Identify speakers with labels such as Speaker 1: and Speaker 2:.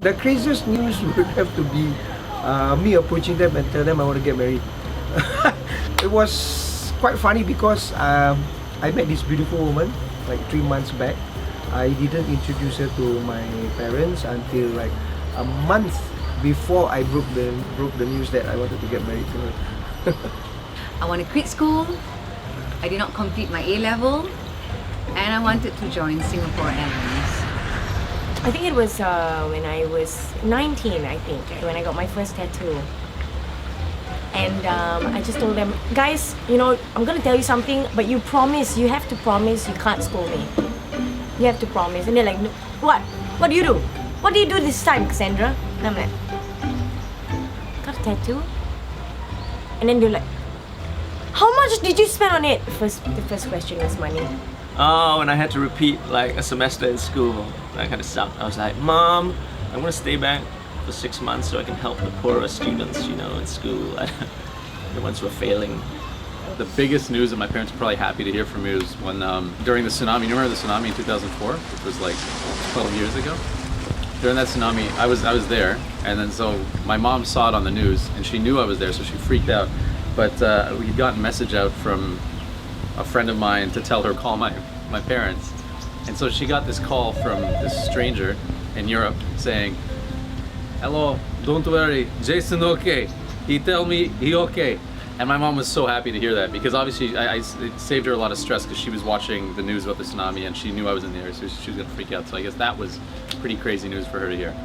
Speaker 1: The craziest news would have to be me approaching them and tell them I want to get married. It was quite funny because I met this beautiful woman like 3 months back. I didn't introduce her to my parents until like a month before I broke the news that I wanted to get married to her.
Speaker 2: I want to quit school. I did not complete my A-level, and I wanted to join Singapore Airlines.
Speaker 3: I think it was when I was 19, I think, when I got my first tattoo. And I just told them, guys, you know, I'm gonna tell you something, but you have to promise you can't scold me. You have to promise. And they're like, no, what? What do you do? What do you do this time, Cassandra? And I'm like, got a tattoo? And then they're like, how much did you spend on it? The first question was money.
Speaker 4: Oh, and I had to repeat like a semester in school. That kind of sucked. I was like, Mom, I want to stay back for 6 months so I can help the poorer students, you know, in school. The ones who are failing.
Speaker 5: The biggest news that my parents were probably happy to hear from me was when, during the tsunami, you remember the tsunami in 2004? Which was like 12 years ago? During that tsunami, I was there, and then so my mom saw it on the news, and she knew I was there, so she freaked out. But we'd gotten a message out from a friend of mine to tell her call my parents. And so she got this call from this stranger in Europe saying, hello, don't worry, Jason okay. He tell me he okay. And my mom was so happy to hear that because obviously it saved her a lot of stress because she was watching the news about the tsunami and she knew I was in the area, so she was gonna freak out. So I guess that was pretty crazy news for her to hear.